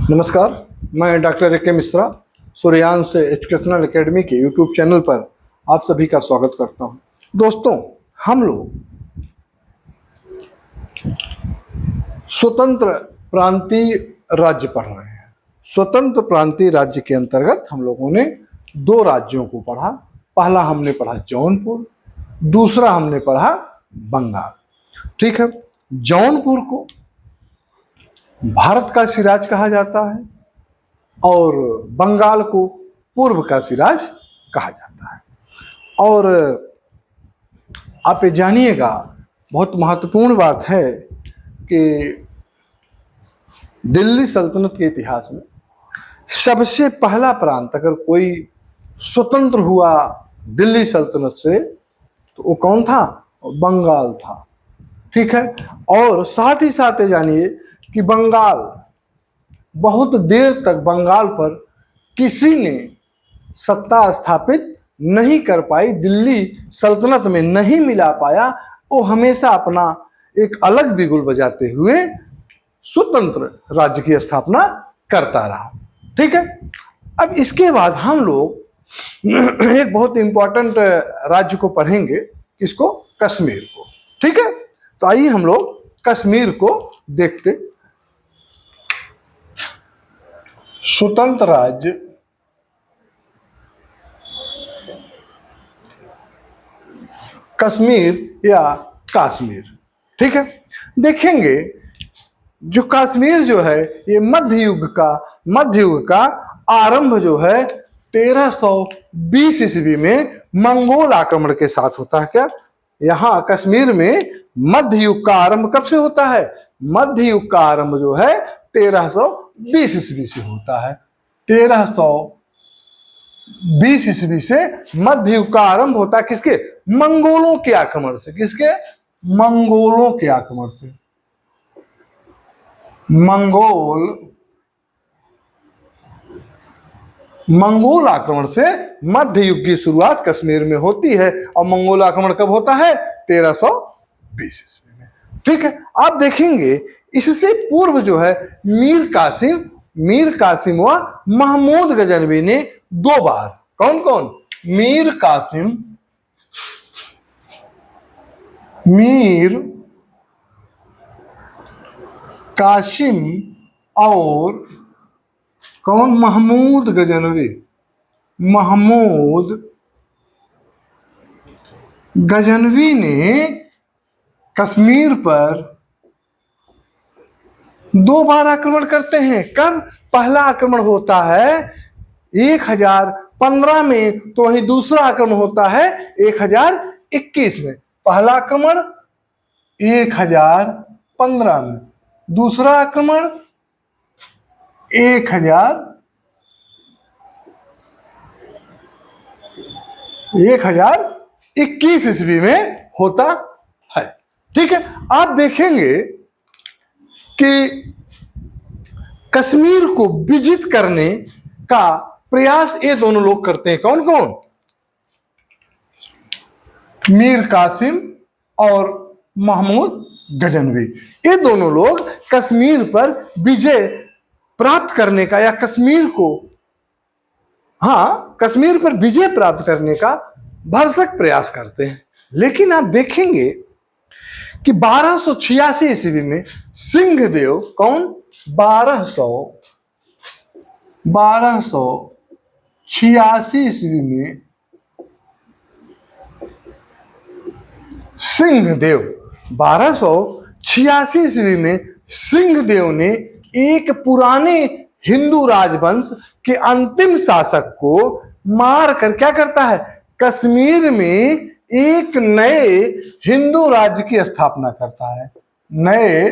नमस्कार, मैं doctor A के मिश्रा सूर्यांश एजुकेशनल एकेडमी के यूट्यूब चैनल पर आप सभी का स्वागत करता हूं। दोस्तों, हम लोग स्वतंत्र प्रांतीय राज्य पढ़ रहे हैं। स्वतंत्र प्रांतीय राज्य के अंतर्गत हम लोगों ने दो राज्यों को पढ़ा। पहला हमने पढ़ा जौनपुर, दूसरा हमने पढ़ा बंगाल। ठीक है, जौनपुर को भारत का सिराज कहा जाता है और बंगाल को पूर्व का सिराज कहा जाता है। और आप ये जानिएगा, बहुत महत्वपूर्ण बात है कि दिल्ली सल्तनत के इतिहास में सबसे पहला प्रांत अगर कोई स्वतंत्र हुआ दिल्ली सल्तनत से तो वो कौन था? बंगाल था। ठीक है, और साथ ही साथ ये जानिए कि बंगाल बहुत देर तक बंगाल पर किसी ने सत्ता स्थापित नहीं कर पाई, दिल्ली सल्तनत में नहीं मिला पाया। वो हमेशा अपना एक अलग बिगुल बजाते हुए स्वतंत्र राज्य की स्थापना करता रहा। ठीक है, अब इसके बाद हम लोग एक बहुत इंपॉर्टेंट राज्य को पढ़ेंगे, किसको? कश्मीर को। ठीक है, तो आइए हम लोग कश्मीर को देखते। स्वतंत्र राज्य कश्मीर या कश्मीर। ठीक है, देखेंगे जो कश्मीर जो है ये मध्य युग का आरंभ जो है 1320 ईस्वी में मंगोल आक्रमण के साथ होता है। क्या यहाँ कश्मीर में मध्य युग का आरंभ कब से होता है? मध्य युग का आरंभ जो है 1320 ईस्वी से होता है। 1320 ईस्वी से मध्य युग का आरंभ होता है। किसके? मंगोलों के आक्रमण से। किसके? मंगोलों के आक्रमण से। मंगोल आक्रमण से मध्य युग की शुरुआत कश्मीर में होती है। और मंगोल आक्रमण कब होता है? 1320 ईस्वी में। ठीक है, आप देखेंगे इससे पूर्व जो है मीर कासिम व महमूद गजनवी ने दो बार, कौन कौन? मीर कासिम और कौन? महमूद गजनवी ने कश्मीर पर दो बार आक्रमण करते हैं। कब? पहला आक्रमण होता है 1015 में, तो वहीं दूसरा आक्रमण होता है 1021 में। पहला आक्रमण 1015 में, दूसरा आक्रमण 1021 ईस्वी में होता है। ठीक है, आप देखेंगे कि कश्मीर को विजित करने का प्रयास ये दोनों लोग करते हैं। कौन कौन? मीर कासिम और महमूद गजनवी। ये दोनों लोग कश्मीर पर विजय प्राप्त करने का या कश्मीर पर विजय प्राप्त करने का भरसक प्रयास करते हैं। लेकिन आप देखेंगे कि 1286 ईस्वी में सिंहदेव, कौन? 1286 ईस्वी में सिंहदेव 1286 ईस्वी में सिंहदेव ने एक पुराने हिंदू राजवंश के अंतिम शासक को मारकर क्या करता है? कश्मीर में एक नए हिंदू राज्य की स्थापना करता है। नए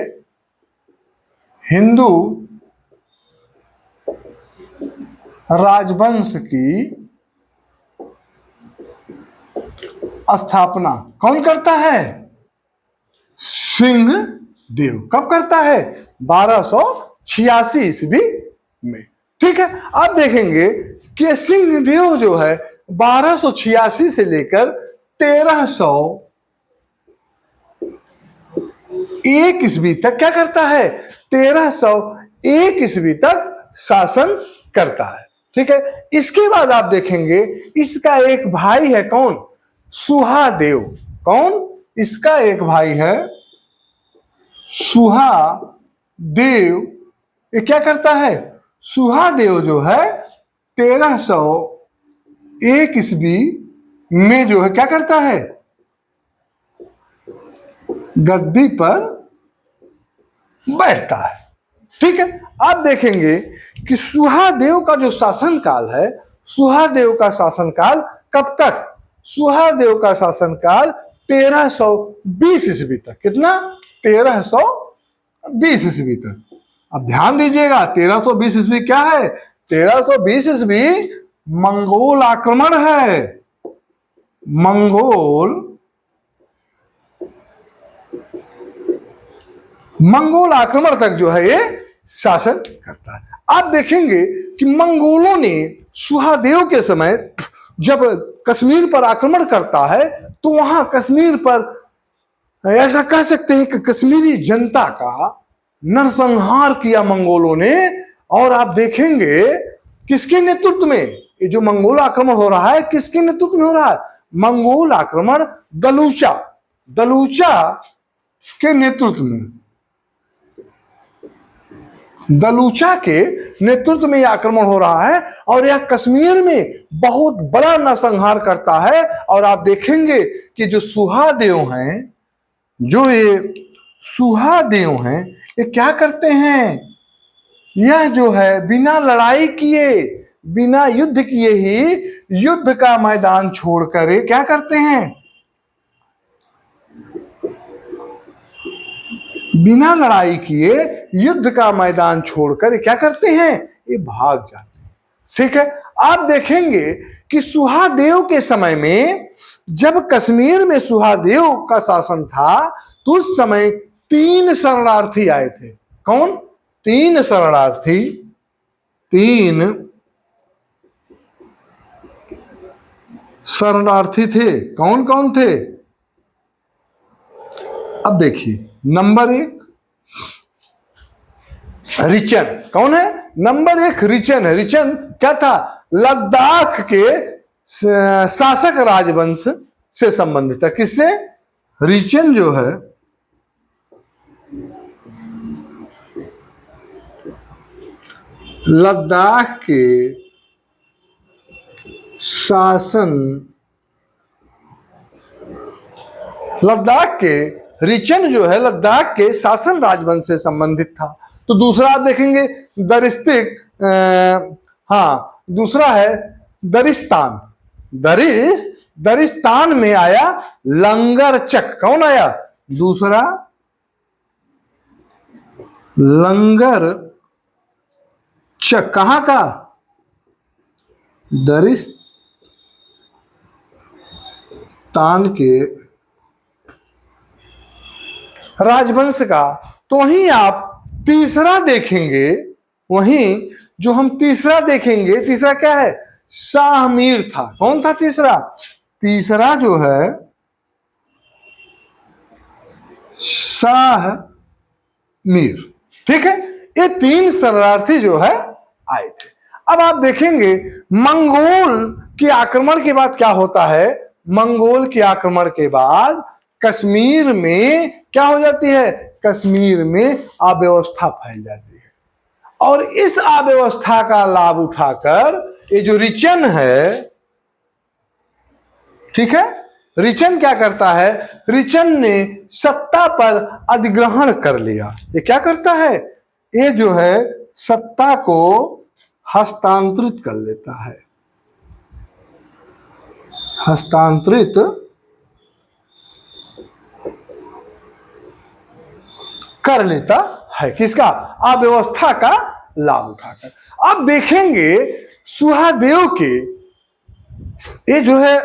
हिंदू राजवंश की स्थापना कौन करता है? सिंहदेव। कब करता है? 1286 ईस्वी में। ठीक है, आप देखेंगे कि सिंहदेव जो है 1286 से लेकर 1301 ईस्वी तक क्या करता है? 1301 ईस्वी तक शासन करता है। ठीक है, इसके बाद आप देखेंगे इसका एक भाई है, कौन? सुहादेव। कौन? इसका एक भाई है सुहादेव। ये क्या करता है? सुहादेव जो है 1301 ईस्वी में जो है क्या करता है? गद्दी पर बैठता है। ठीक है, आप देखेंगे कि सुहादेव का जो शासनकाल है, सुहादेव का शासनकाल कब तक? सुहादेव का शासनकाल 1320 ईस्वी तक। कितना? 1320 ईस्वी तक। अब ध्यान दीजिएगा 1320 ईस्वी क्या है? 1320 ईस्वी मंगोल आक्रमण है। मंगोल आक्रमण तक जो है ये शासन करता है। आप देखेंगे कि मंगोलों ने सुहादेव के समय जब कश्मीर पर आक्रमण करता है तो वहां कश्मीर पर ऐसा कह सकते हैं कि कश्मीरी जनता का नरसंहार किया मंगोलों ने। और आप देखेंगे किसके नेतृत्व में ये जो मंगोल आक्रमण हो रहा है, किसके नेतृत्व में हो रहा है? मंगोल आक्रमण दलूचा के नेतृत्व में, दलूचा के नेतृत्व में यह आक्रमण हो रहा है और यह कश्मीर में बहुत बड़ा नरसंहार करता है। और आप देखेंगे कि जो सुहादेव हैं, जो ये सुहादेव हैं, ये क्या करते हैं? यह जो है बिना लड़ाई किए, बिना युद्ध किए ही युद्ध का मैदान छोड़कर ये क्या करते हैं? बिना लड़ाई किए युद्ध का मैदान छोड़कर क्या करते हैं? ये भाग जाते हैं। ठीक है, आप देखेंगे कि सुहादेव के समय में जब कश्मीर में सुहादेव का शासन था तो उस समय 3 शरणार्थी आए थे। कौन? 3 शरणार्थी। 3 शरणार्थी थे। कौन कौन थे? अब देखिए, नंबर 1 रिचन। कौन है? नंबर 1 रिचन है। रिचन क्या था? लद्दाख के शासक राजवंश से संबंधित है। किससे? रिचन जो है लद्दाख के रिचन जो है लद्दाख के शासन राजवंश से संबंधित था। तो दूसरा आप देखेंगे दरिस्तिक, दूसरा है दरिस्तान। दरिस्तान में आया लंगरचक। कौन आया? दूसरा लंगरचक। कहां का? दरिस्तान के राजवंश का। तो वहीं आप तीसरा देखेंगे, वहीं जो हम तीसरा देखेंगे, तीसरा क्या है? शाह मीर था। कौन था तीसरा? तीसरा जो है शाह मीर। ठीक है, ये 3 शरणार्थी जो है आए थे। अब आप देखेंगे मंगोल के आक्रमण के बाद क्या होता है? मंगोल के आक्रमण के बाद कश्मीर में क्या हो जाती है? कश्मीर में अव्यवस्था फैल जाती है। और इस अव्यवस्था का लाभ उठाकर ये जो रिचन है, ठीक है, रिचन क्या करता है? रिचन ने सत्ता पर अधिग्रहण कर लिया। ये क्या करता है? ये जो है सत्ता को हस्तांतरित कर लेता है। हस्तांतरित कर लेता है। किसका? अव्यवस्था का लाभ उठाकर। अब देखेंगे सुहादेव के ये जो है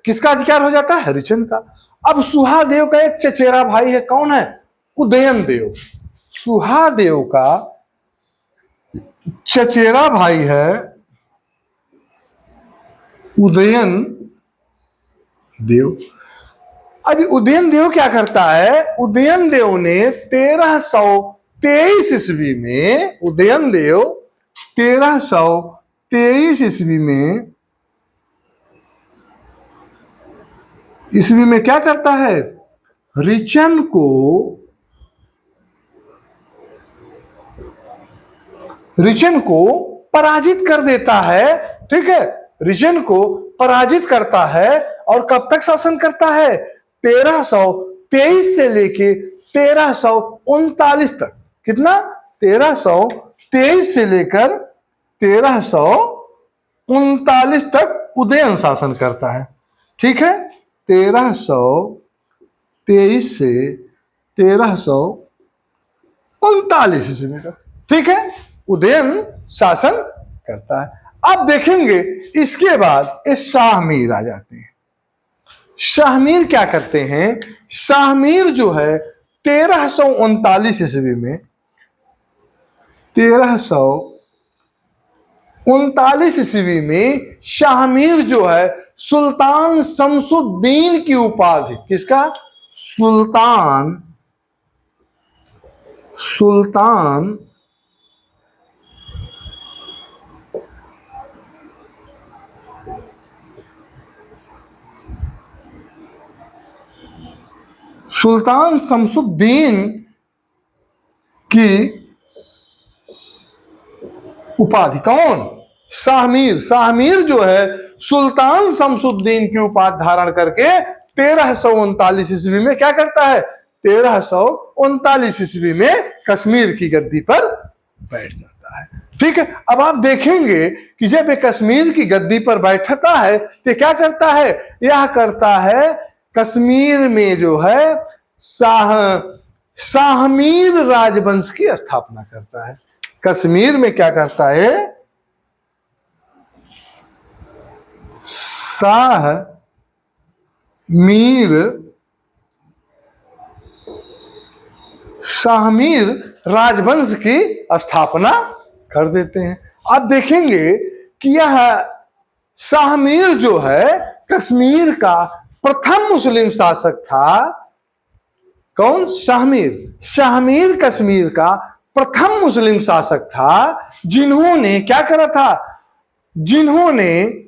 किसका अधिकार हो जाता है? रिचन का। अब सुहादेव का एक चचेरा भाई है। कौन है? उदयन देव। सुहादेव का चचेरा भाई है उदयन देव। अभी उदयन देव क्या करता है? उदयन देव ने 1323 ईस्वी में उदयन देव 1323 ईस्वी में क्या करता है, रिचन को पराजित कर देता है। ठीक है, रिचन को पराजित करता है और कब तक शासन करता है, 1323 से लेके 1339 तक। कितना, 1323 से लेकर 1339 तक उदयन शासन करता है। ठीक है, 1323 से 1339 ईस्वी तक, ठीक है, उदयन शासन करता है। अब देखेंगे इसके बाद इस शाहमीर आ जाते हैं। शाहमीर क्या करते हैं, शाहमीर जो है 1339 ईस्वी में, 1339 ईस्वी में शाहमीर जो है सुल्तान शमसुद्दीन की उपाधि, किसका, सुल्तान शमसुद्दीन की उपाधि, कौन, शाहमीर। शाहमीर जो है सुल्तान शमसुद्दीन की उपाधि धारण करके 1339 ईस्वी में क्या करता है, 1339 ईस्वी में कश्मीर की गद्दी पर बैठ जाता है। ठीक है, अब आप देखेंगे कि जब ये कश्मीर की गद्दी पर बैठता है तो क्या करता है, यह करता है कश्मीर में जो है शाहमीर राजवंश की स्थापना करता है। कश्मीर में क्या करता है, शाहमीर राजवंश की स्थापना कर देते हैं। अब देखेंगे कि यह शाहमीर जो है कश्मीर का प्रथम मुस्लिम शासक था। कौन, शाहमीर कश्मीर का प्रथम मुस्लिम शासक था जिन्होंने क्या करा था, जिन्हें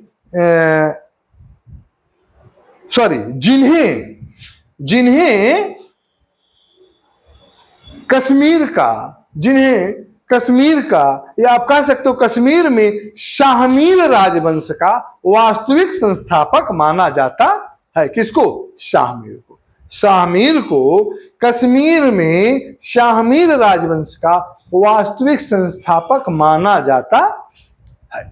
कश्मीर का या आप कह सकते हो कश्मीर में शाहमीर राजवंश का वास्तविक संस्थापक माना जाता है। किसको, शाहमीर को कश्मीर में शाहमीर राजवंश का वास्तविक संस्थापक माना जाता है।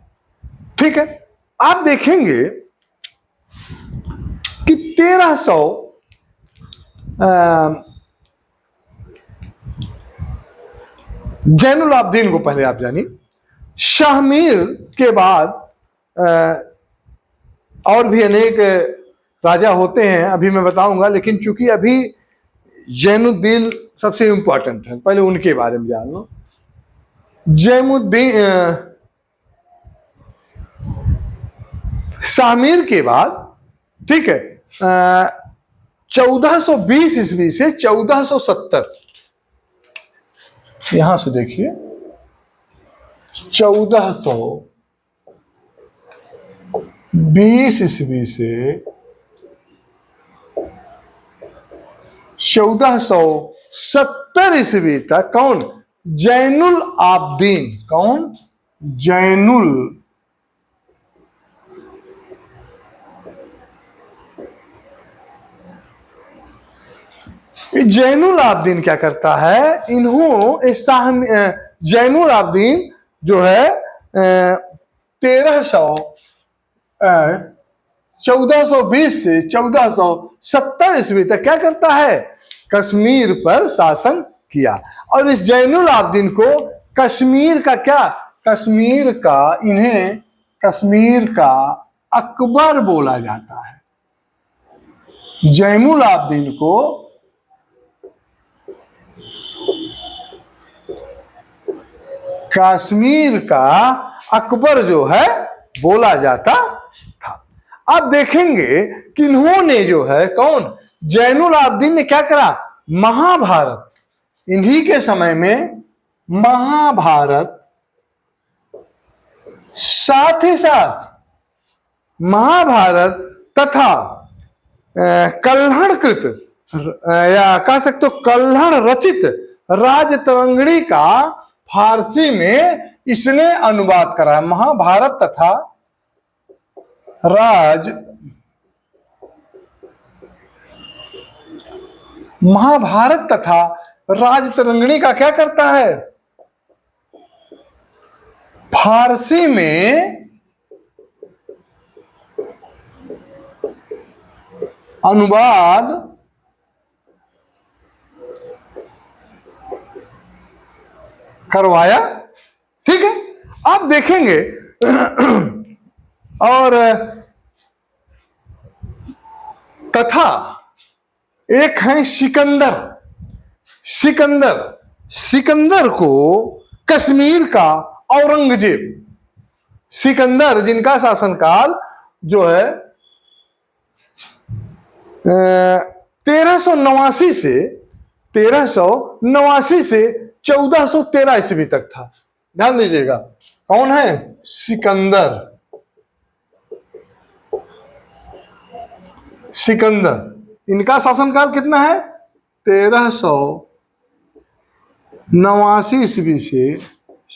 ठीक है, आप देखेंगे कि 1300 जैनुल आबदीन को पहले आप जानिए। शाहमीर के बाद और भी अनेक राजा होते हैं, अभी मैं बताऊंगा, लेकिन चूंकि अभी जैनुद्दीन सबसे इंपॉर्टेंट है, पहले उनके बारे में जान लो। शाहमीर के बाद, ठीक है, 1420 ईस्वी से 1470, यहां से देखिए 1420 ईस्वी से 1470 ईस्वी तक कौन, जैनुल आबदीन। कौन, जैनुल आबदीन क्या करता है, जैनुल आबदीन जो है 1420 से 1470 ईस्वी तक क्या करता है, कश्मीर पर शासन किया। और इस जैनुल आबदीन को कश्मीर का अकबर बोला जाता है। जैनुल आबदीन को कश्मीर का अकबर जो है बोला जाता था। अब देखेंगे कि इन्होंने जो है कौन, जैनुल आबदीन ने क्या करा, महाभारत, इन्हीं के समय में महाभारत साथ ही साथ महाभारत तथा कल्हड़कृत या कह सकते हो कल्हड़ रचित राजतरंगिणी का फारसी में इसने अनुवाद करा है। महाभारत तथा राजतरंगिणी का क्या करता है, फारसी में अनुवाद करवाया। ठीक है, आप देखेंगे और तथा एक है सिकंदर। सिकंदर को कश्मीर का औरंगजेब, सिकंदर जिनका शासनकाल जो है 1389 से 1413 ईस्वी तक था। ध्यान दीजिएगा, कौन है, सिकंदर। इनका शासनकाल कितना है, 1389 ईस्वी से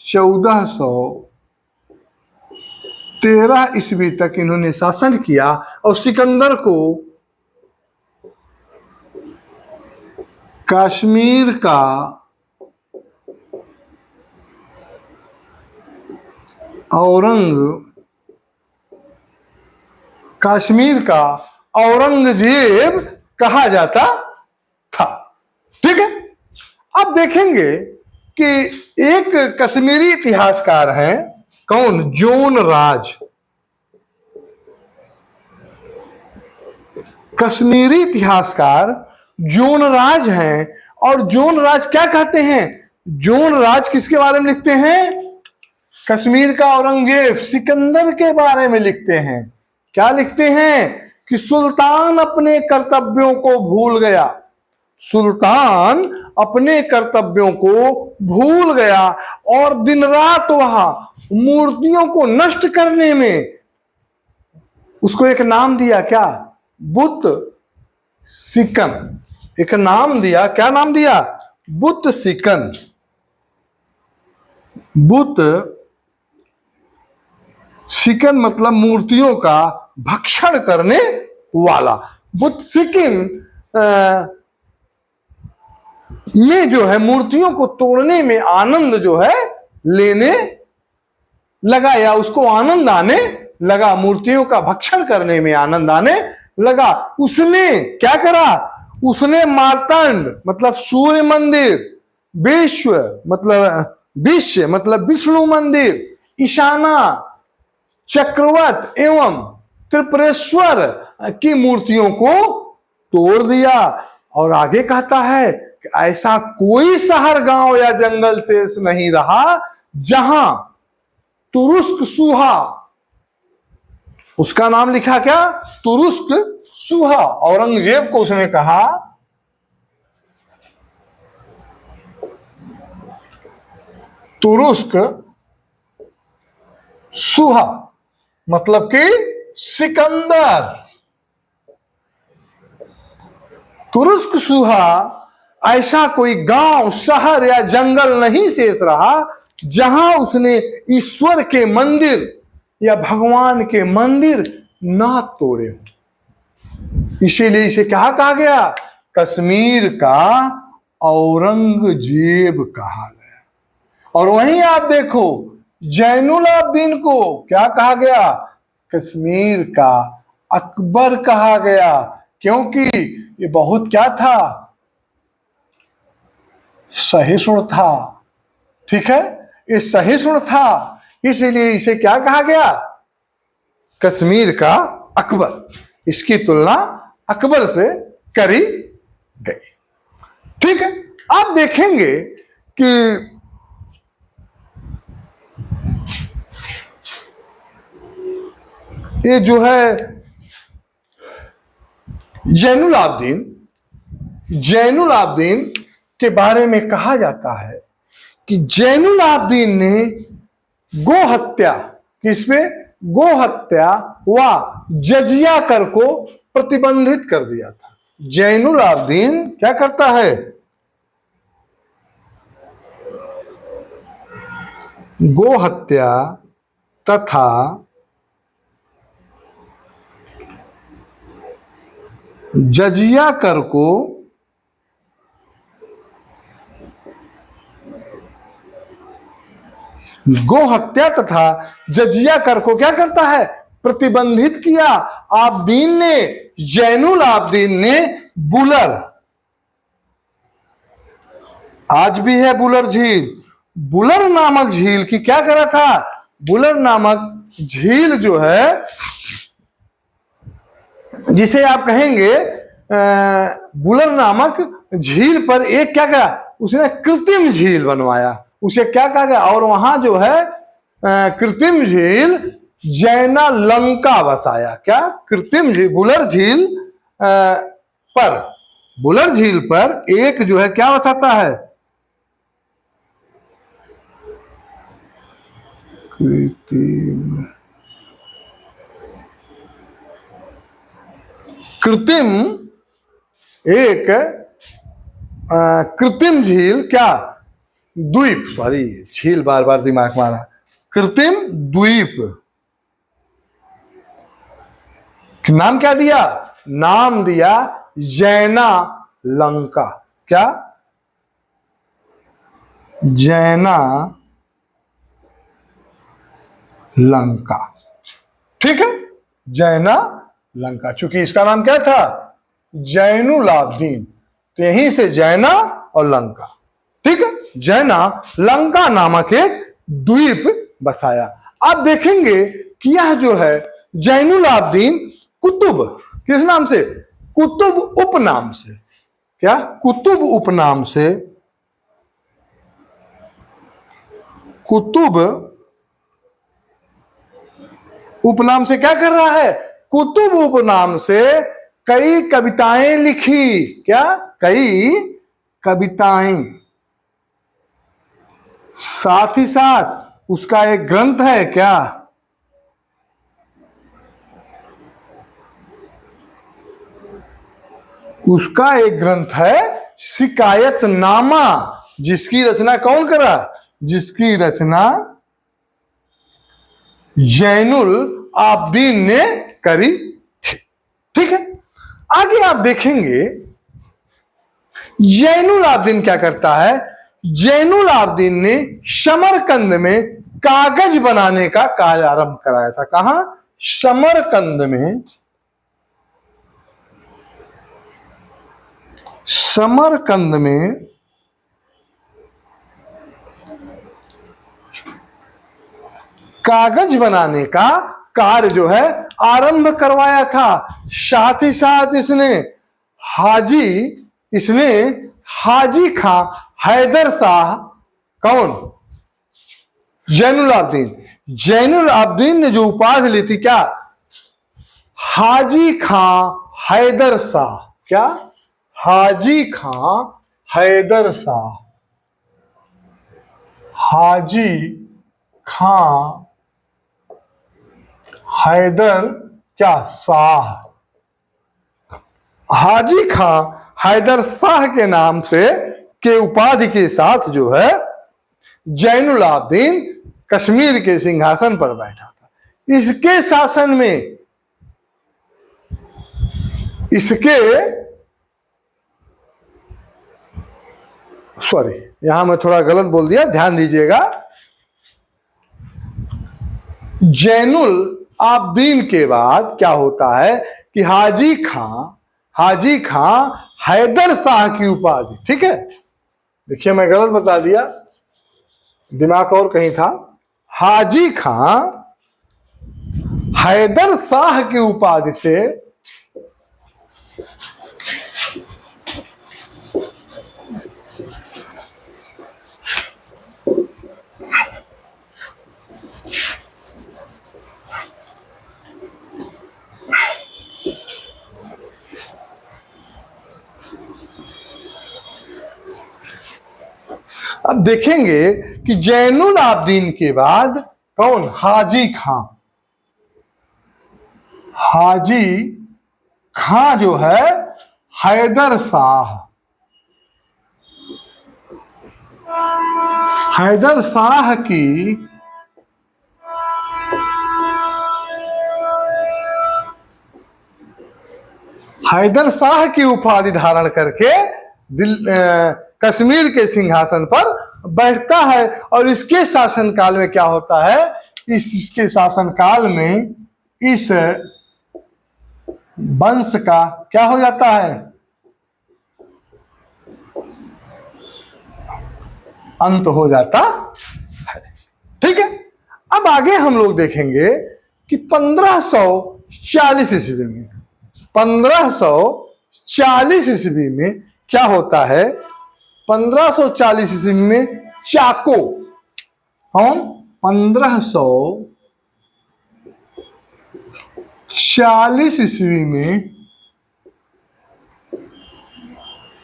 1413 ईस्वी तक इन्होंने शासन किया। और सिकंदर को कश्मीर का औरंगजेब कहा जाता था। ठीक है, अब देखेंगे कि एक कश्मीरी इतिहासकार हैं, कौन, जोन राज। कश्मीरी इतिहासकार जोन राज हैं। और जोन राज क्या कहते हैं, जोन राज किसके बारे में लिखते हैं, कश्मीर का औरंगजेब सिकंदर के बारे में लिखते हैं। क्या लिखते हैं कि सुल्तान अपने कर्तव्यों को भूल गया, सुल्तान अपने कर्तव्यों को भूल गया और दिन रात वहां मूर्तियों को नष्ट करने में उसको एक नाम दिया, क्या, बुत सिकन। एक नाम दिया, क्या नाम दिया, बुत सिकन। बुत सिकन मतलब मूर्तियों का भक्षण करने वाला। बुत सिकन में जो है मूर्तियों को तोड़ने में आनंद जो है लेने लगा, या उसको आनंद आने लगा, मूर्तियों का भक्षण करने में आनंद आने लगा। उसने क्या करा, उसने मार्तंड मतलब सूर्य मंदिर, विश्व मतलब विष्णु मंदिर, ईशाना, चक्रवत एवं त्रिपुरेश्वर की मूर्तियों को तोड़ दिया। और आगे कहता है कि ऐसा कोई शहर, गांव या जंगल शेष नहीं रहा जहां तुरुस्क सुहा, उसका नाम लिखा क्या, तुरुस्क सुहा। औरंगजेब को उसने कहा तुरुस्क सुहा मतलब कि सिकंदर। तुरुस्क सुहा, ऐसा कोई गांव, शहर या जंगल नहीं शेष रहा जहां उसने ईश्वर के मंदिर या भगवान के मंदिर ना तोड़े हो। इसीलिए इसे क्या कहा गया, कश्मीर का औरंगजेब कहा गया। और वहीं आप देखो जैनुल आबदीन को क्या कहा गया, कश्मीर का अकबर कहा गया, क्योंकि ये बहुत क्या था, सहिष्णु था। ठीक है, ये सहिष्णु था, इसलिए इसे क्या कहा गया, कश्मीर का अकबर। इसकी तुलना अकबर से करी गई। ठीक है, आप देखेंगे कि ये जो है जैनुल आबदीन के बारे में कहा जाता है कि जैनुल आबदीन ने गो हत्या किस पे? गो हत्या व जजिया कर को प्रतिबंधित कर दिया था। जैनुल आबदीन क्या करता है? गो हत्या तथा जजिया कर को गो हत्या तथा जजिया कर को क्या करता है? प्रतिबंधित किया। आबदीन ने, जैनुल आबदीन ने बुलर, आज भी है बुलर झील, बुलर नामक झील की क्या करा था? बुलर नामक झील जो है, जिसे आप कहेंगे बुलर नामक झील पर एक क्या करा? उसने कृत्रिम झील बनवाया, उसे क्या कहा गया? और वहां जो है कृत्रिम झील जैना लंका बसाया। क्या? कृत्रिम झील बुलर झील पर, बुलर झील पर एक जो है क्या बसाता है? कृत्रिम एक कृत्रिम झील, क्या? द्वीप, सॉरी झील बार बार दिमाग मारा, कृत्रिम द्वीप। नाम क्या दिया? नाम दिया जैना लंका। क्या? जैना लंका। ठीक है, जैना लंका। चूंकि इसका नाम क्या था? जैनुल आबदीन, तो यहीं से जैना और लंका। ठीक है, जैना लंका नामक एक द्वीप बसाया। आप देखेंगे कि यह जो है जैनुल आबदीन कुतुब, किस नाम से? कुतुब उपनाम से। क्या? कुतुब उपनाम से, कुतुब उपनाम से क्या कर रहा है? कुतुब उपनाम से कई कविताएं लिखी। क्या? कई कविताएं। साथ ही साथ उसका एक ग्रंथ है। क्या? उसका एक ग्रंथ है शिकायतनामा, जिसकी रचना कौन करा? जिसकी रचना जैनुल आबदीन ने करी थी। ठीक है, आगे आप देखेंगे जैनुल आबदीन क्या करता है? जैनुल आबदीन ने समरकंद में कागज बनाने का कार्य आरंभ कराया था। कहां? समरकंद में, समरकंद में कागज बनाने का कार्य जो है आरंभ करवाया था। साथ ही साथ इसने हाजी खां हैदर शाह, कौन? जैनुल आबदीन। जैनुल आबदीन ने जो उपाधि ली थी, क्या? हाजी खां हैदर शाह। क्या? हाजी खां हैदर शाह। हाजी खां हैदर क्या? शाह। हाजी खां हैदर शाह के नाम से के उपाधि के साथ जो है जैनुल आबदीन कश्मीर के सिंहासन पर बैठा था। इसके शासन में, सॉरी यहां मैं थोड़ा गलत बोल दिया, ध्यान दीजिएगा। जैनुल आबदीन के बाद क्या होता है कि हाजी खां हैदर शाह की उपाधि। ठीक है, देखिए मैं गलत बता दिया, दिमाग और कहीं था। हाजी खां हैदर शाह की उपाधि से अब देखेंगे कि जैनुल आबदीन के बाद कौन? हाजी खां। हाजी खां जो है हैदर शाह, हैदर शाह की हैदर शाह की उपाधि धारण करके कश्मीर के सिंहासन पर बैठता है। और इसके शासनकाल में क्या होता है? इसके शासनकाल में इस वंश का क्या हो जाता है? अंत हो जाता है। ठीक है, अब आगे हम लोग देखेंगे कि 1540 ईस्वी में 1540 ईस्वी में क्या होता है? 1540 ईस्वी में चाको, कौन? 1540 ईस्वी में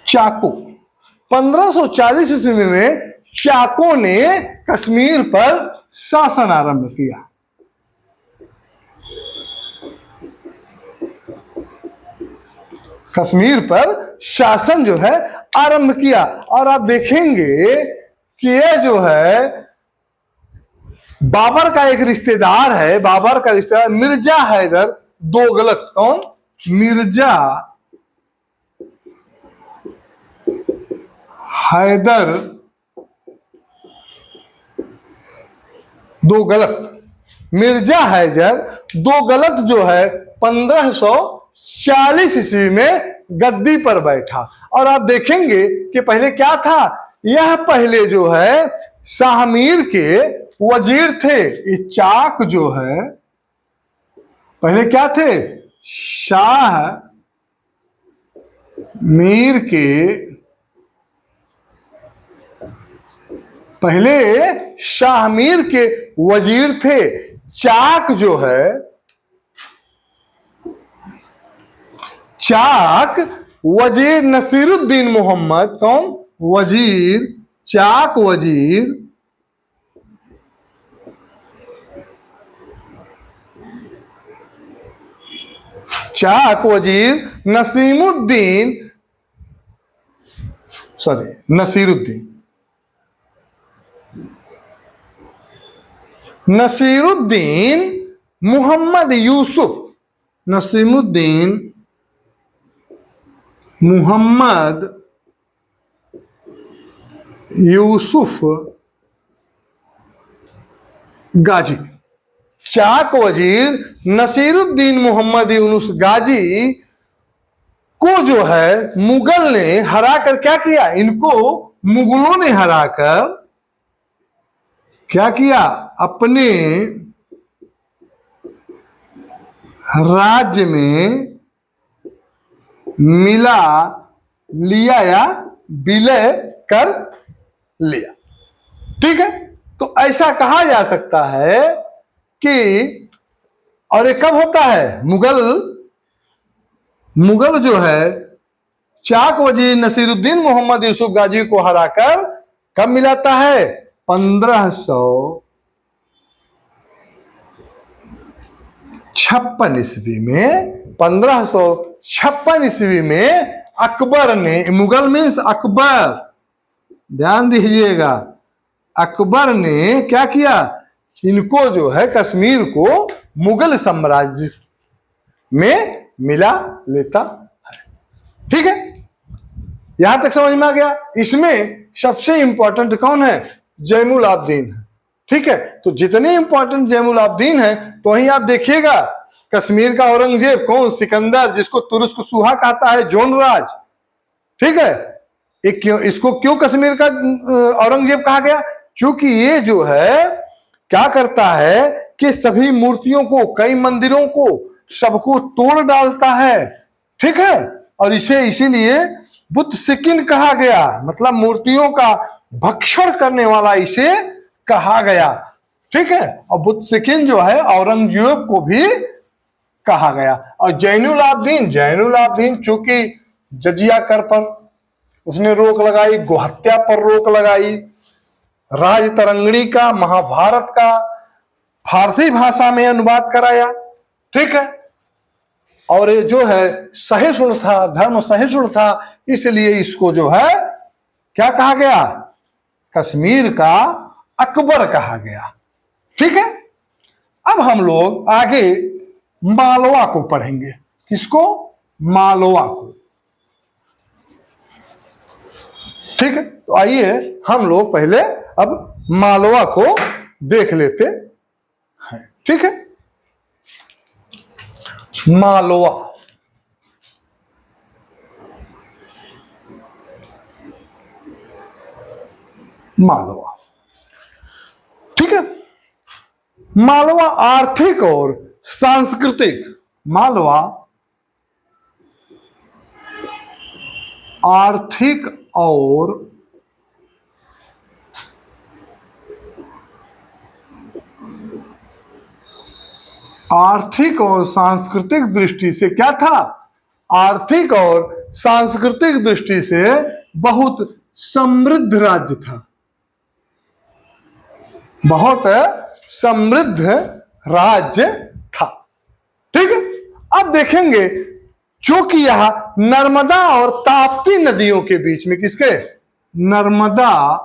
चाको, 1540 ईस्वी में चाको ने कश्मीर पर शासन आरंभ किया। कश्मीर पर शासन जो है आरंभ किया। और आप देखेंगे कि यह जो है बाबर का एक रिश्तेदार है, बाबर का रिश्तेदार मिर्जा हैदर दोगलत। कौन? मिर्जा हैदर दोगलत। मिर्जा हैदर दोगलत जो है 1540 ईस्वी में गद्दी पर बैठा। और आप देखेंगे कि पहले क्या था? यह पहले जो है शाहमीर के वजीर थे। ये चाक जो है पहले क्या थे? शाह मीर के, पहले शाहमीर के वजीर थे। चाक जो है, चाक वजीर नसीरुद्दीन मोहम्मद। कौन? वजीर, चाक वजीर चाक वजीर नसीरुद्दीन नसीरुद्दीन मोहम्मद यूसुफ, नसीरुद्दीन मोहम्मद यूसुफ गाजी। चाक वजीर नसीरुद्दीन मोहम्मद यूनुस गाजी को जो है मुगल ने हराकर क्या किया? इनको मुगलों ने हराकर क्या किया? अपने राज्य में मिला लिया या विलय कर लिया। ठीक है, तो ऐसा कहा जा सकता है कि, और ये कब होता है? मुगल जो है चाक वजीर नसीरुद्दीन मोहम्मद यूसुफ गाजी को हराकर कब मिलाता है? 1556 ईस्वी में। 1556 ईस्वी में अकबर ने, मुगल मीन्स अकबर, ध्यान दीजिएगा, अकबर ने क्या किया? इनको जो है कश्मीर को मुगल साम्राज्य में मिला लेता है। ठीक है, यहां तक समझ में आ गया। इसमें सबसे इंपॉर्टेंट कौन है? जैनुल आबदीन है। ठीक है, तो जितने इंपॉर्टेंट जैनुल आबदीन है, तो वहीं आप देखिएगा कश्मीर का औरंगजेब कौन? सिकंदर, जिसको तुरुस्क सुहा कहता है, जोनराज। ठीक है, इसको क्यों कश्मीर का औरंगजेब कहा गया? क्योंकि ये जो है क्या करता है कि सभी मूर्तियों को, कई मंदिरों को, सबको तोड़ डालता है। ठीक है, और इसे इसीलिए बुद्ध सिकिन कहा गया, मतलब मूर्तियों का भक्षण करने वाला इसे कहा गया। ठीक है, और बुद्ध सिकिन जो है औरंगजेब को भी कहा गया। और जैनुल आबदीन चूंकि जजिया कर पर उसने रोक लगाई, गोहत्या पर रोक लगाई, राज तरंगणी का, महाभारत का फारसी भाषा में अनुवाद कराया, ठीक है। और ये जो है सहिष्णु था, धर्म सहिष्णु था, इसलिए इसको जो है क्या कहा गया, कश्मीर का अकबर कहा गया, ठीक है। अब हम लोग आगे मालवा को पढ़ेंगे। किसको? मालवा को, ठीक है। तो आइए हम लोग पहले अब मालवा को देख लेते हैं, ठीक है। मालवा, मालवा, ठीक है। मालवा आर्थिक और सांस्कृतिक, मालवा आर्थिक और सांस्कृतिक दृष्टि से क्या था? आर्थिक और सांस्कृतिक दृष्टि से बहुत समृद्ध राज्य था, बहुत समृद्ध राज्य था, ठीक है। अब देखेंगे चूंकि यह नर्मदा और ताप्ती नदियों के बीच में, किसके? नर्मदा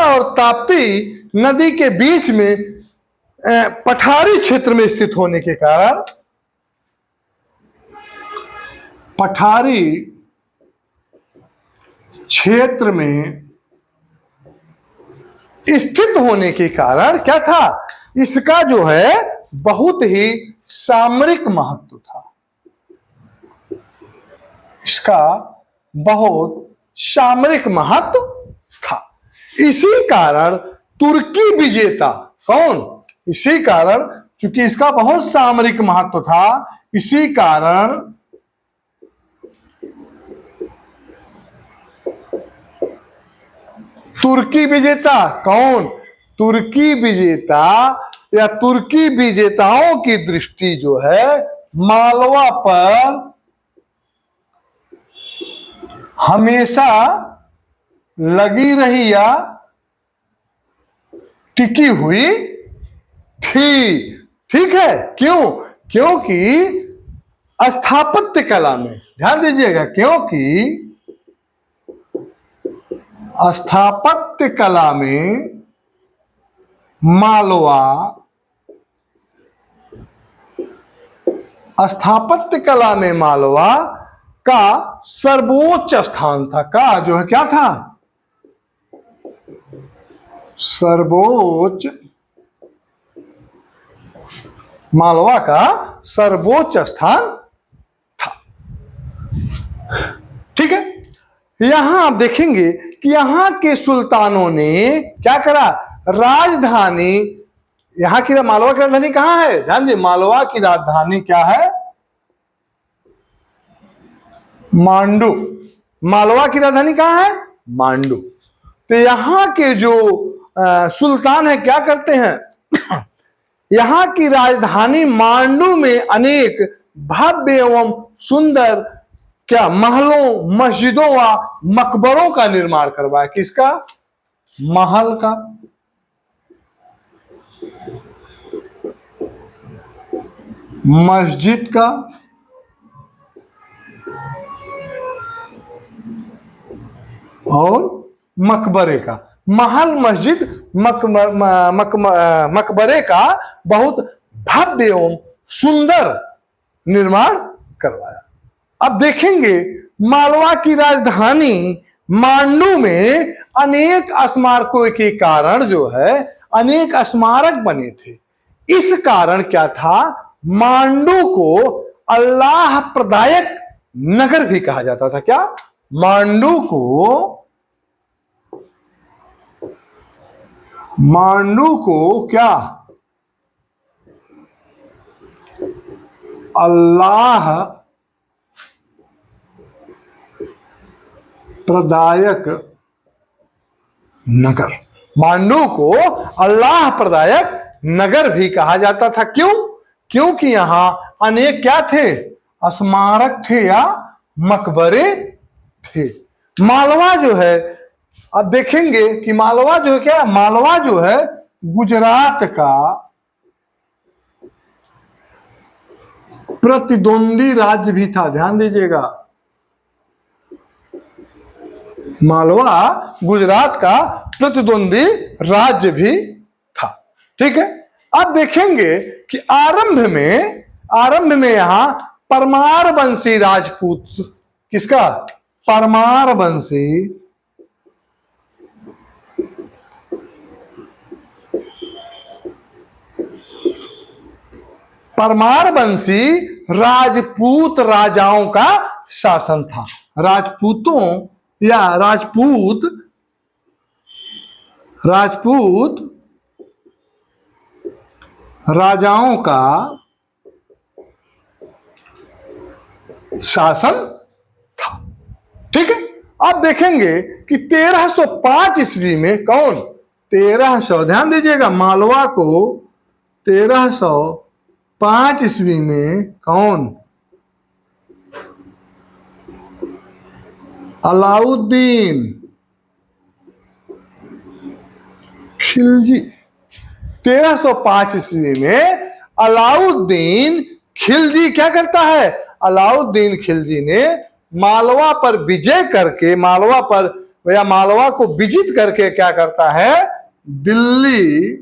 और ताप्ती नदी के बीच में पठारी क्षेत्र में स्थित होने के कारण, पठारी क्षेत्र में स्थित होने के कारण क्या था? इसका जो है बहुत ही सामरिक महत्व था, इसका बहुत सामरिक महत्व था। इसी कारण तुर्की विजेता, कौन? इसी कारण, क्योंकि इसका बहुत सामरिक महत्व था, इसी कारण तुर्की विजेता, कौन? तुर्की विजेता या तुर्की विजेताओं की दृष्टि जो है मालवा पर हमेशा लगी रही या टिकी हुई थी, ठीक है। क्यों? क्योंकि स्थापत्य कला में, ध्यान दीजिएगा, क्योंकि स्थापत्य कला में मालवा, स्थापत्य कला में मालवा का सर्वोच्च स्थान था। का जो है क्या था? सर्वोच्च, मालवा का सर्वोच्च स्थान था, ठीक है। यहां आप देखेंगे कि यहां के सुल्तानों ने क्या करा? राजधानी, यहां की मालवा की राजधानी कहां है? ध्यान दीजिए, मालवा की राजधानी क्या है? मांडू। मालवा की राजधानी कहां है? मांडू। तो यहां के जो सुल्तान है क्या करते हैं? यहां की राजधानी मांडू में अनेक भव्य एवं सुंदर क्या महलों, मस्जिदों व मकबरों का निर्माण करवाया। किसका? महल का, मस्जिद का और मकबरे का। महल, मस्जिद, मकबरे का बहुत भव्य एवं सुंदर निर्माण करवाया। अब देखेंगे मालवा की राजधानी मांडू में अनेक स्मारकों के कारण जो है अनेक स्मारक बने थे। इस कारण क्या था? मांडू को अल्लाह प्रदायक नगर भी कहा जाता था। क्या? मांडू को क्या? अल्लाह प्रदायक नगर, मांडू को अल्लाह प्रदायक नगर भी कहा जाता था। क्यों? क्योंकि यहां अनेक क्या थे, स्मारक थे या मकबरे थे। मालवा जो है, अब देखेंगे कि मालवा जो है क्या, मालवा जो है गुजरात का प्रतिद्वंदी राज्य भी था। ध्यान दीजिएगा, मालवा गुजरात का प्रतिद्वंदी राज्य भी था। ठीक है, अब देखेंगे कि आरंभ में यहां परमार वंशी राजपूत, किसका, परमार वंशी राजपूत राजाओं का शासन था। राजपूत राजाओं का शासन था। ठीक है, अब देखेंगे कि 1305 ईस्वी में कौन, 1300, ध्यान दीजिएगा, मालवा को 1305 ईस्वी में कौन, अलाउद्दीन खिलजी। 1305 ईस्वी में अलाउद्दीन खिलजी क्या करता है, अलाउद्दीन खिलजी ने मालवा पर विजय करके, मालवा पर या मालवा को विजित करके क्या करता है, दिल्ली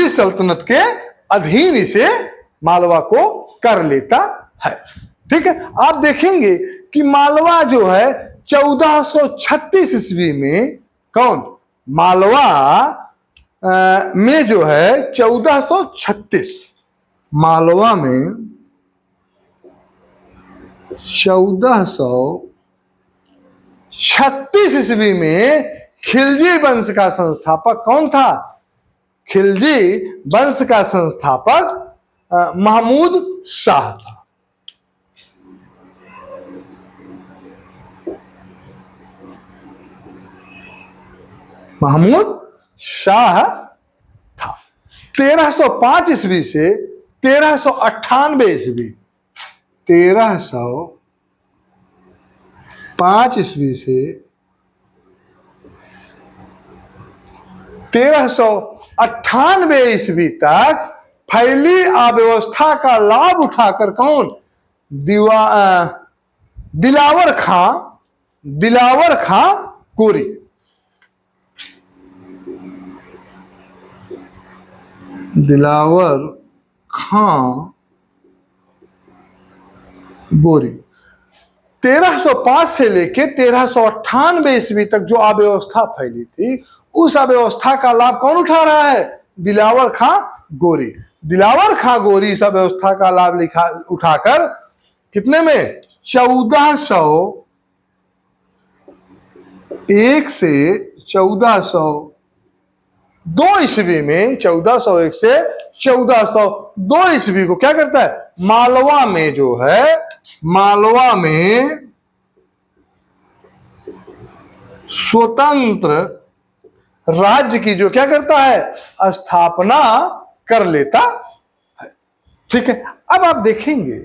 सल्तनत के अधीन इसे मालवा को कर लेता है। ठीक है, आप देखेंगे कि मालवा जो है 1436 ईस्वी में कौन, मालवा में जो है 1436, मालवा में 1436 ईस्वी में खिलजी वंश का संस्थापक कौन था, खिलजी वंश का संस्थापक महमूद शाह था। महमूद शाह था। 1305 ईस्वी से 1398 ईस्वी, 1305 ईस्वी से 1398 ईस्वी तक फैली अव्यवस्था का लाभ उठाकर कौन, दिलावर खां गोरी, दिलावर खां गोरी 1305 से लेके 1398 ईस्वी तक जो अव्यवस्था फैली थी, उस अव्यवस्था का लाभ कौन उठा रहा है, दिलावर खां गोरी। दिलावर खां गोरी इस अव्यवस्था का लाभ उठाकर कितने में, 1401 से 1402 ईस्वी में, 1401 से 1402 ईस्वी को क्या करता है, मालवा में जो है, मालवा में स्वतंत्र राज्य की जो क्या करता है, स्थापना कर लेता है। ठीक है, अब आप देखेंगे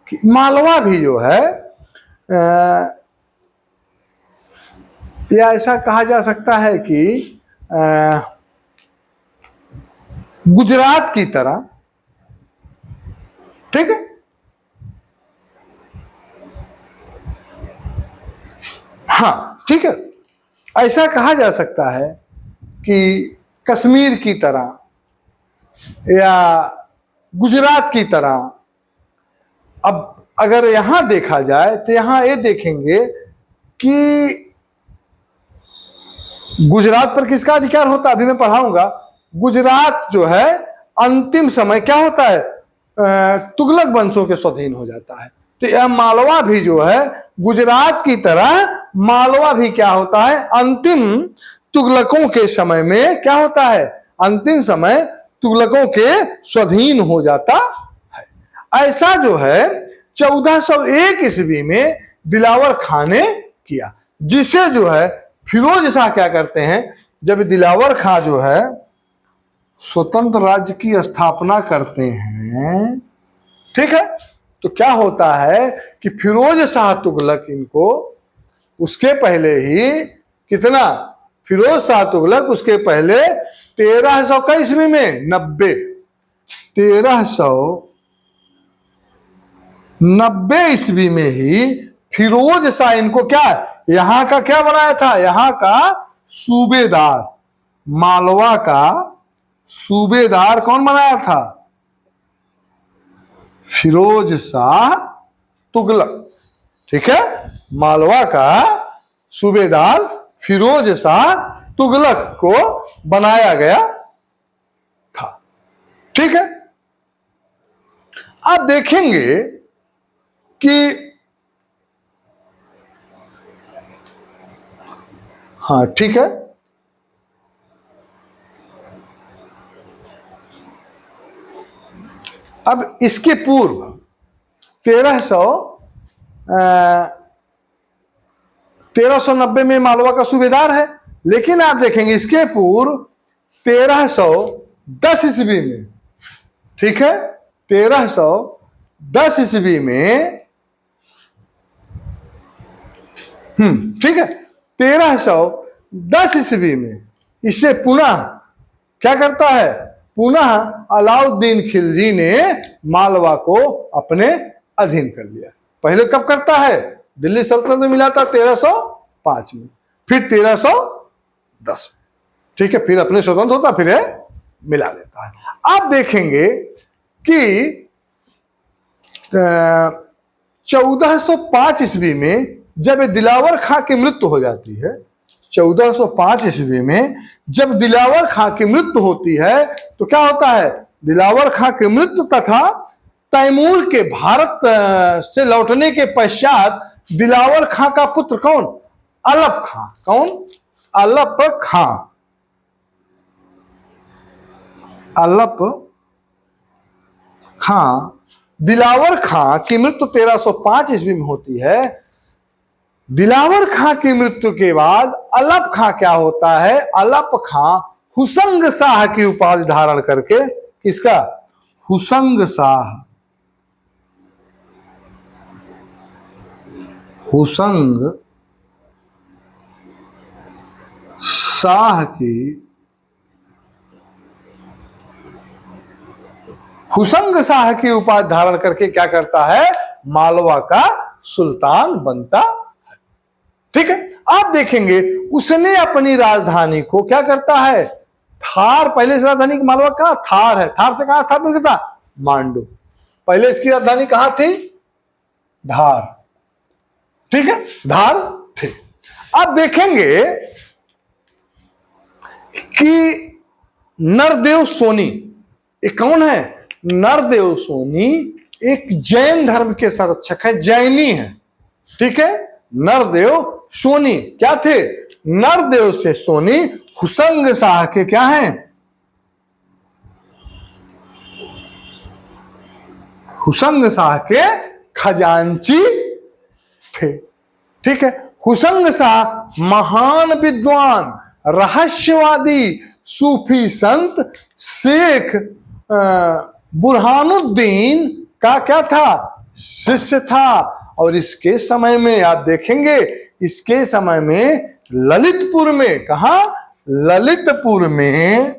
कि मालवा भी जो है या ऐसा कहा जा सकता है कि गुजरात की तरह, ठीक है, हाँ ठीक है, ऐसा कहा जा सकता है कि कश्मीर की तरह या गुजरात की तरह। अब अगर यहां देखा जाए तो यहां ये देखेंगे कि गुजरात पर किसका अधिकार होता है, अभी मैं पढ़ाऊंगा। गुजरात जो है अंतिम समय क्या होता है, तुगलक वंशों के स्वाधीन हो जाता है। तो यह मालवा भी जो है गुजरात की तरह, मालवा भी क्या होता है, अंतिम तुगलकों के समय में क्या होता है, अंतिम समय तुगलकों के स्वाधीन हो जाता है। ऐसा जो है 1401 ईस्वी में दिलावर खां ने किया, जिसे जो है फिरोज शाह क्या करते हैं, जब दिलावर खां जो है स्वतंत्र राज्य की स्थापना करते हैं, ठीक है, तो क्या होता है कि फिरोज शाह तुगलक इनको उसके पहले ही कितना, फिरोज शाह तुगलक उसके पहले 1300 का ईस्वी में 1390 ईस्वी में ही फिरोज शाह इनको क्या, यहां का क्या बनाया था, यहां का सूबेदार, मालवा का सूबेदार कौन बनाया था, फिरोज शाह तुगलक, ठीक है, मालवा का सूबेदार फिरोज शाह तुगलक को बनाया गया था, ठीक है। आप देखेंगे कि हाँ ठीक है, अब इसके पूर्व 1390 में मालवा का सूबेदार है, लेकिन आप देखेंगे इसके पूर्व 1310 ईस्वी में, ठीक है, 1310 ईस्वी में, ठीक है, 1310 ईस्वी में इसे पुनः क्या करता है, पुनः अलाउद्दीन खिलजी ने मालवा को अपने अधीन कर लिया। पहले कब करता है, दिल्ली सल्तनत में मिला था 1305 में, फिर 1310 में, ठीक है, फिर अपने स्वतंत्र होता, फिर मिला लेता है। आप देखेंगे कि 1405 ईस्वी में जब दिलावर खां की मृत्यु हो जाती है, 1405 ईस्वी में जब दिलावर खां की मृत्यु होती है, तो क्या होता है, दिलावर खां की मृत्यु तथा तैमूर के भारत से लौटने के पश्चात दिलावर खां का पुत्र कौन, अलप खां, कौन, अलप खां, अलप खां, दिलावर खां की मृत्यु 1305 ईस्वी में होती है। दिलावर खां की मृत्यु के बाद अलप खां क्या होता है, अलप खां हुसंग शाह की उपाधि धारण करके, किसका, हुसंग शाह, हुसंग शाह की, हुसंग शाह की उपाधि धारण करके क्या करता है, मालवा का सुल्तान बनता है, ठीक है। आप देखेंगे उसने अपनी राजधानी को क्या करता है, थार, पहले से राजधानी की मालवा कहां, थार है, थार से कहां स्थापित करता, मांडू, पहले इसकी राजधानी कहां थी, धार, ठीक है, धार थी। आप देखेंगे कि नरदेव सोनी, ये कौन है, नरदेव सोनी एक जैन धर्म के संरक्षक है, जैनी है, ठीक है, नरदेव सोनी क्या थे, नरदेव से सोनी हुसंग शाह के क्या हैं, हुसंग शाह के खजांची थे, ठीक है। हुसंग शाह महान विद्वान, रहस्यवादी, सूफी संत शेख बुरहानुद्दीन का क्या था, शिष्य था। और इसके समय में आप देखेंगे, इसके समय में ललितपुर में, कहा, ललितपुर में,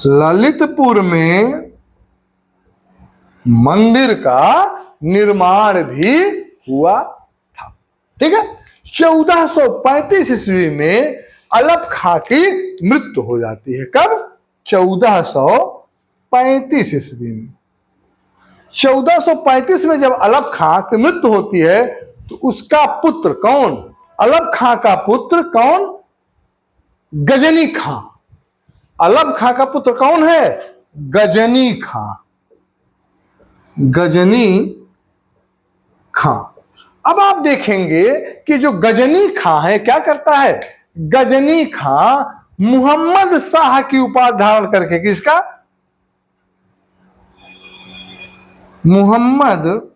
ललितपुर में मंदिर का निर्माण भी हुआ था, ठीक है। 1435 ईस्वी में अलप खां की मृत्यु हो जाती है, कब, 1435 ईस्वी में, 1435 में जब अलप खां की मृत्यु होती है, तो उसका पुत्र कौन, अलप खां का पुत्र कौन, गजनी खां, अलप खां का पुत्र कौन है, गजनी खां, गजनी खां। अब आप देखेंगे कि जो गजनी खां है क्या करता है, गजनी खां मुहम्मद शाह की उपाधि धारण करके, किसका, मुहम्मद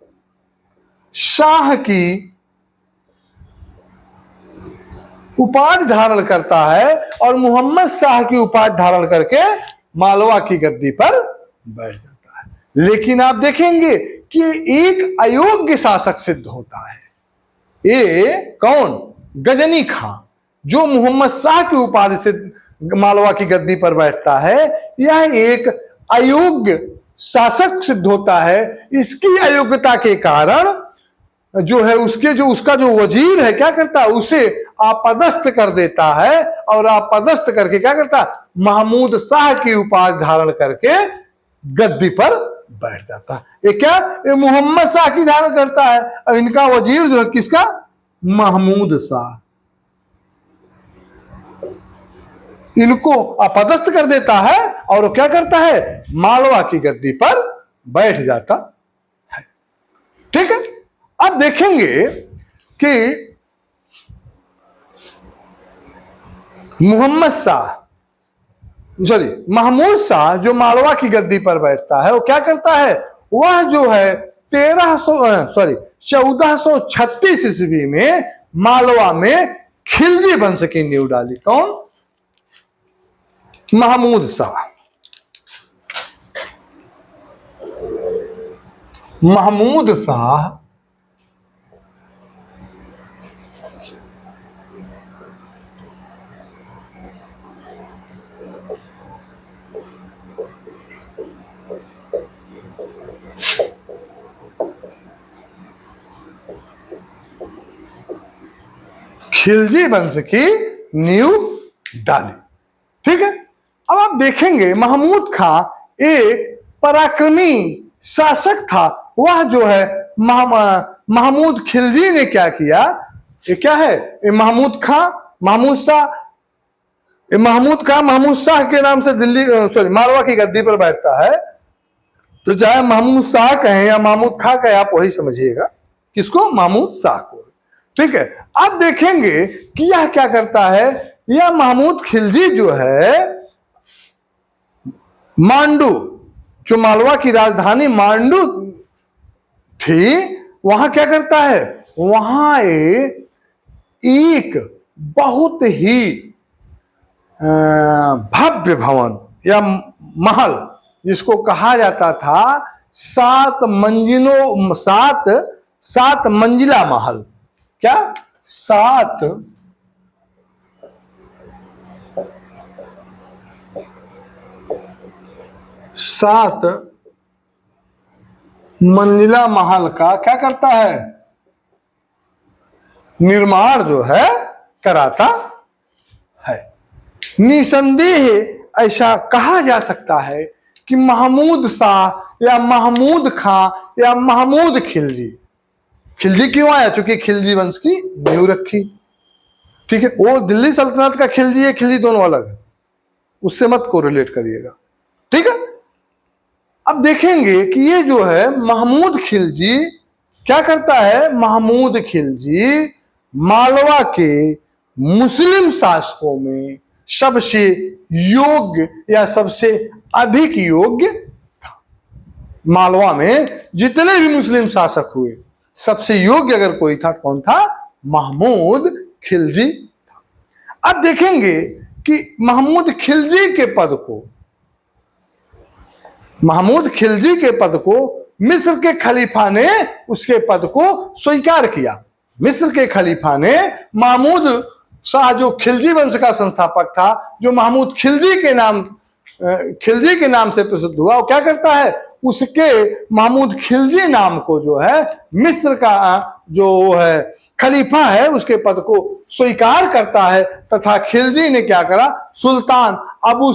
शाह की उपाधि धारण करता है और मोहम्मद शाह की उपाधि धारण करके मालवा की गद्दी पर बैठ जाता है। लेकिन आप देखेंगे कि एक अयोग्य शासक सिद्ध होता है। ये कौन? गजनी खां, जो मोहम्मद शाह की उपाधि से मालवा की गद्दी पर बैठता है, यह एक अयोग्य शासक सिद्ध होता है। इसकी अयोग्यता के कारण जो है उसका जो वजीर है क्या करता है, उसे अपदस्थ कर देता है और अपदस्थ करके क्या करता है, महमूद शाह की उपाधि धारण करके गद्दी पर बैठ जाता है। ये क्या? ये मोहम्मद शाह की धारण करता है और इनका वजीर जो है किसका? महमूद शाह। इनको अपदस्थ कर देता है और वो क्या करता है, मालवा की गद्दी पर बैठ जाता है। ठीक है। अब देखेंगे कि मोहम्मद शाह महमूद शाह जो मालवा की गद्दी पर बैठता है, वो क्या करता है, वह जो है 1436 ईस्वी में मालवा में खिलजी वंश की नींव डाली। कौन? महमूद शाह। महमूद शाह खिलजी वंश की नींव डाली। ठीक है। अब आप देखेंगे महमूद खां एक पराक्रमी शासक था। वह जो है महमूद खिलजी ने क्या किया, ये क्या है, ये महमूद शाह के नाम से मालवा की गद्दी पर बैठता है। तो चाहे महमूद शाह कहें या महमूद खां कहें, आप वही समझिएगा, किसको? महमूद शाह को। ठीक है। अब देखेंगे कि यह क्या करता है, यह महमूद खिलजी जो है मांडू, जो मालवा की राजधानी मांडू थी, वहां क्या करता है, वहां एक बहुत ही भव्य भवन या महल, जिसको कहा जाता था सात मंजिला महल। क्या? सात मंजिला महल का क्या करता है, निर्माण जो है कराता है। निसंदेह ऐसा कहा जा सकता है कि महमूद शाह या महमूद खां या महमूद खिलजी क्यों आया? चूंकि खिलजी वंश की नींव रखी। ठीक है। वो दिल्ली सल्तनत का खिलजी है, खिलजी दोनों अलग है, उससे मत को रिलेट करिएगा। ठीक है। अब देखेंगे कि ये जो है महमूद खिलजी क्या करता है, महमूद खिलजी मालवा के मुस्लिम शासकों में सबसे योग्य या सबसे अधिक योग्य था। मालवा में जितने भी मुस्लिम शासक हुए, सबसे योग्य अगर कोई था, कौन था? महमूद खिलजी था। अब देखेंगे कि महमूद खिलजी के पद को मिस्र के खलीफा ने उसके पद को स्वीकार किया। मिस्र के खलीफा ने महमूद शाह, जो खिलजी वंश का संस्थापक था, जो महमूद खिलजी के नाम से प्रसिद्ध हुआ, वो क्या करता है, उसके महमूद खिलजी नाम को जो है मिस्र का जो है खलीफा है, उसके पद को स्वीकार करता है। तथा खिलजी ने क्या करा, सुल्तान अबू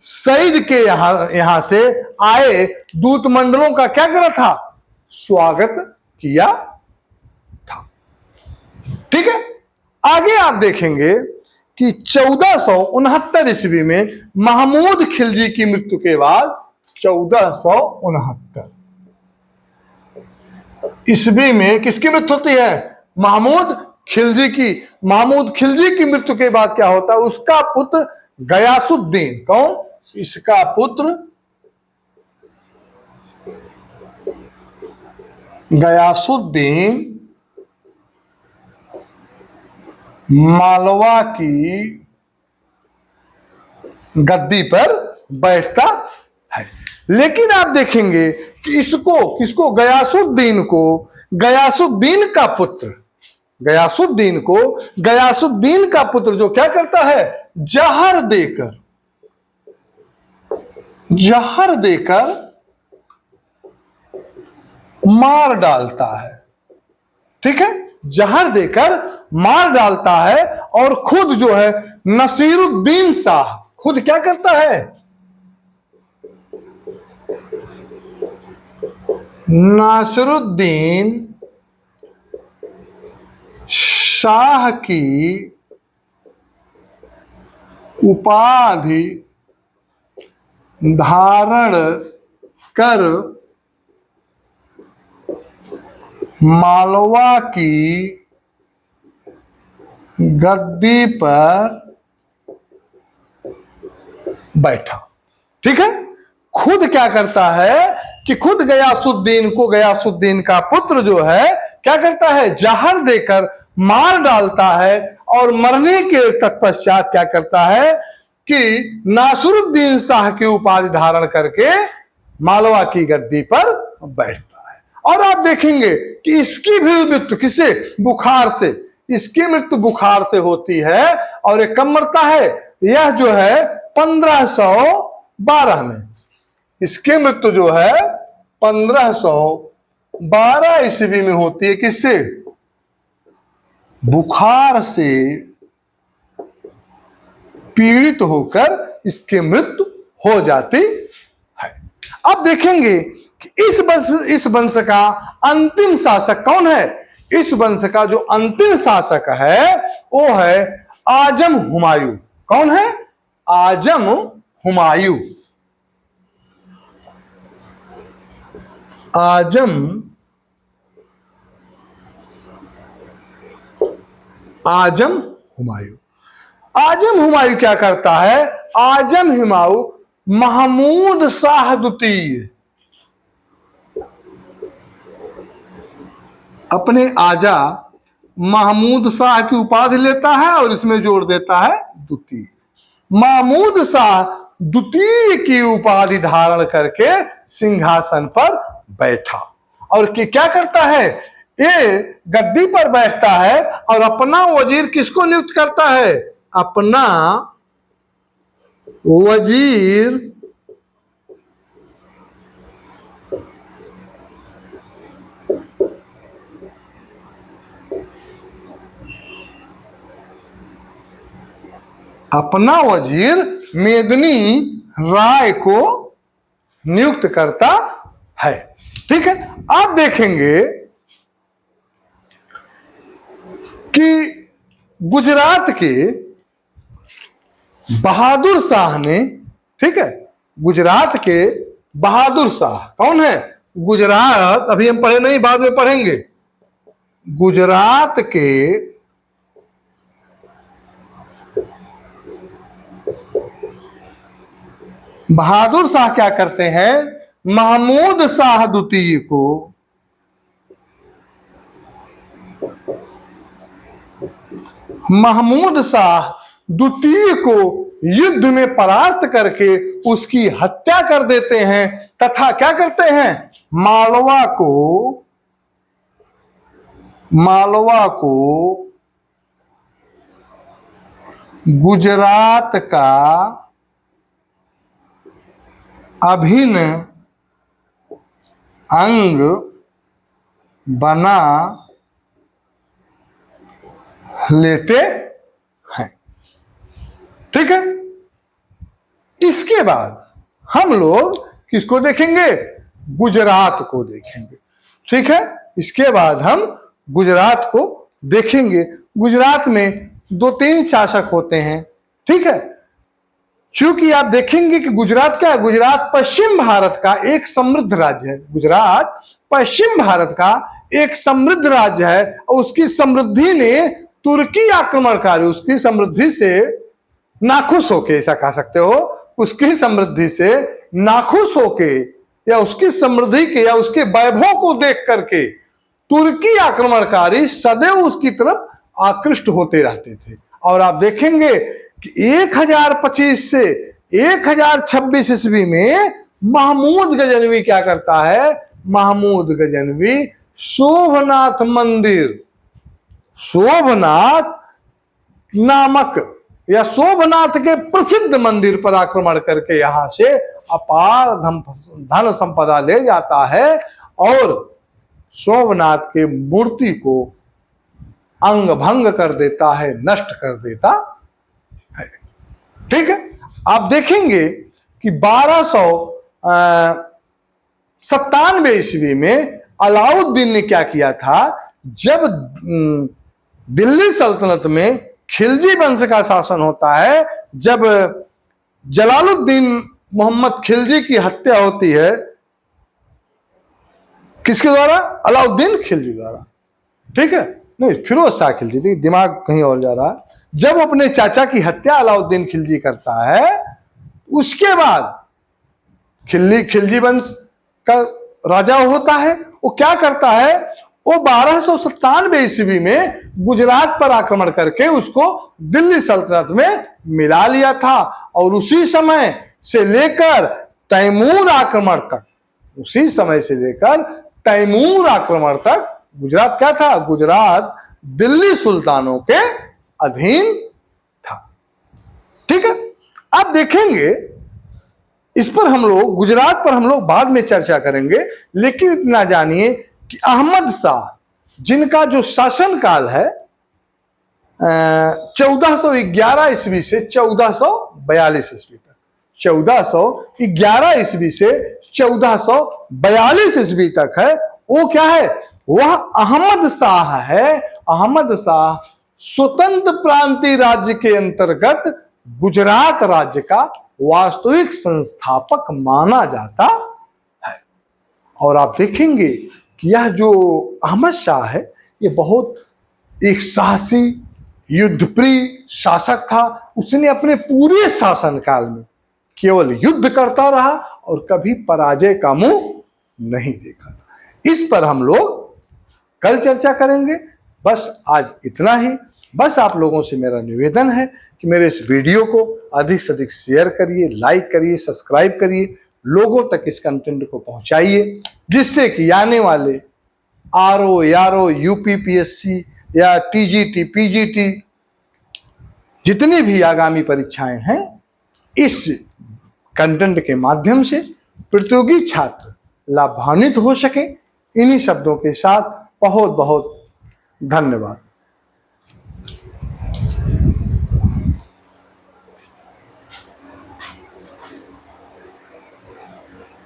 सईद के यहां से आए दूत मंडलों का क्या करा था, स्वागत किया था। ठीक है। आगे आप देखेंगे कि 1469 ईस्वी में महमूद खिलजी की मृत्यु के बाद 1469 ईस्वी में किसकी मृत्यु होती है, महमूद खिलजी की मृत्यु के बाद क्या होता है, उसका पुत्र गयासुद्दीन, कौन? इसका पुत्र गयासुद्दीन मालवा की गद्दी पर बैठता है। लेकिन आप देखेंगे कि किसको गयासुद्दीन का पुत्र, गयासुद्दीन का पुत्र जो क्या करता है, जहर देकर मार डालता है। ठीक है, जहर देकर मार डालता है और खुद जो है नसीरुद्दीन शाह, खुद क्या करता है, नासिरुद्दीन शाह की उपाधि धारण कर मालवा की गद्दी पर बैठा। ठीक है, खुद क्या करता है कि खुद गयासुद्दीन का पुत्र जो है क्या करता है, जहर देकर मार डालता है और मरने के तत्पश्चात क्या करता है कि नासिरुद्दीन शाह की उपाधि धारण करके मालवा की गद्दी पर बैठता है। और आप देखेंगे कि इसकी भी मृत्यु किससे, बुखार से, इसकी मृत्यु बुखार से होती है। और ये कब मरता है, यह जो है 1512 में, इसकी मृत्यु जो है 1512 ईस्वी में होती है। किससे, बुखार से पीड़ित होकर इसकी मृत्यु हो जाती है। अब देखेंगे कि इस वंश का अंतिम शासक कौन है। इस वंश का जो अंतिम शासक है वो है आजम हुमायूं। कौन है, आजम हुमायूं। आजम हुमायूं। आजम हुमायूं क्या करता है, आजम हुमायूं महमूद शाह द्वितीय, अपने आजा महमूद शाह की उपाधि लेता है और इसमें जोड़ देता है द्वितीय। महमूद शाह द्वितीय की उपाधि धारण करके सिंहासन पर बैठा और क्या करता है, ये गद्दी पर बैठता है और अपना वजीर किसको नियुक्त करता है, अपना वजीर मेदिनी राय को नियुक्त करता है। ठीक है, आप देखेंगे कि गुजरात के बहादुर शाह ने, ठीक है, गुजरात के बहादुर शाह कौन है, गुजरात अभी हम पढ़े नहीं, बाद में पढ़ेंगे। गुजरात के बहादुर शाह क्या करते हैं, महमूद शाह द्वितीय को युद्ध में परास्त करके उसकी हत्या कर देते हैं तथा क्या करते हैं, मालवा को गुजरात का अभिन्न अंग बना लेते हैं। ठीक है, इसके बाद हम लोग किसको देखेंगे, गुजरात को देखेंगे। ठीक है, इसके बाद हम गुजरात को देखेंगे। गुजरात में 2-3 शासक होते हैं। ठीक है, चूंकि आप देखेंगे कि गुजरात क्या है, गुजरात पश्चिम भारत का एक समृद्ध राज्य है। गुजरात पश्चिम भारत का एक समृद्ध राज्य है और उसकी समृद्धि ने तुर्की आक्रमणकारी उसकी समृद्धि से नाखुश होके, ऐसा कह सकते हो, उसकी समृद्धि से नाखुश होके या उसकी समृद्धि के या उसके वैभव को देख करके तुर्की आक्रमणकारी सदैव उसकी तरफ आकृष्ट होते रहते थे। और आप देखेंगे कि 1025 से 1026 ईस्वी में महमूद गजनवी क्या करता है, महमूद गजनवी शोभनाथ मंदिर, शोभनाथ नामक या शोभनाथ के प्रसिद्ध मंदिर पर आक्रमण करके यहां से अपार धन संपदा ले जाता है और शोभनाथ के मूर्ति को अंग भंग कर देता है, नष्ट कर देता है। ठीक है, आप देखेंगे कि 1297 ईस्वी में अलाउद्दीन ने क्या किया था, जब दिल्ली सल्तनत में खिलजी वंश का शासन होता है, जब जलालुद्दीन मोहम्मद खिलजी की हत्या होती है, किसके द्वारा, अलाउद्दीन खिलजी द्वारा। ठीक है, नहीं फिरोज शाह खिलजी, देखिए दिमाग कहीं और जा रहा है। जब अपने चाचा की हत्या अलाउद्दीन खिलजी करता है, उसके बाद खिलजी वंश का राजा होता है, वो क्या करता है, वो 1297 ईस्वी में गुजरात पर आक्रमण करके उसको दिल्ली सल्तनत में मिला लिया था। और उसी समय से लेकर तैमूर आक्रमण तक, उसी समय से लेकर तैमूर आक्रमण तक गुजरात क्या था, गुजरात दिल्ली सुल्तानों के अधीन था। ठीक है, आप देखेंगे इस पर हम लोग, गुजरात पर हम लोग बाद में चर्चा करेंगे, लेकिन इतना जानिए कि अहमद शाह, जिनका जो शासन काल है 1411 ईस्वी से 1442 ईस्वी तक, 1411 ईस्वी से 1442 ईस्वी तक है, वो क्या है, वह अहमद शाह है। अहमद शाह स्वतंत्र प्रांतीय राज्य के अंतर्गत गुजरात राज्य का वास्तविक संस्थापक माना जाता है। और आप देखेंगे कि यह जो अहमद शाह है, ये बहुत एक साहसी युद्धप्रिय शासक था। उसने अपने पूरे शासनकाल में केवल युद्ध करता रहा और कभी पराजय का मुंह नहीं देखा था। इस पर हम लोग कल चर्चा करेंगे। बस आज इतना ही। बस आप लोगों से मेरा निवेदन है कि मेरे इस वीडियो को अधिक से अधिक शेयर करिए, लाइक करिए, सब्सक्राइब करिए, लोगों तक इस कंटेंट को पहुंचाइए, जिससे कि आने वाले आरओ, यारो, यूपीपीएससी या टीजीटी, पीजीटी, जितनी भी आगामी परीक्षाएं हैं, इस कंटेंट के माध्यम से प्रतियोगी छात्र लाभान्वित हो सके। इन्हीं शब्दों के साथ बहुत बहुत धन्यवाद।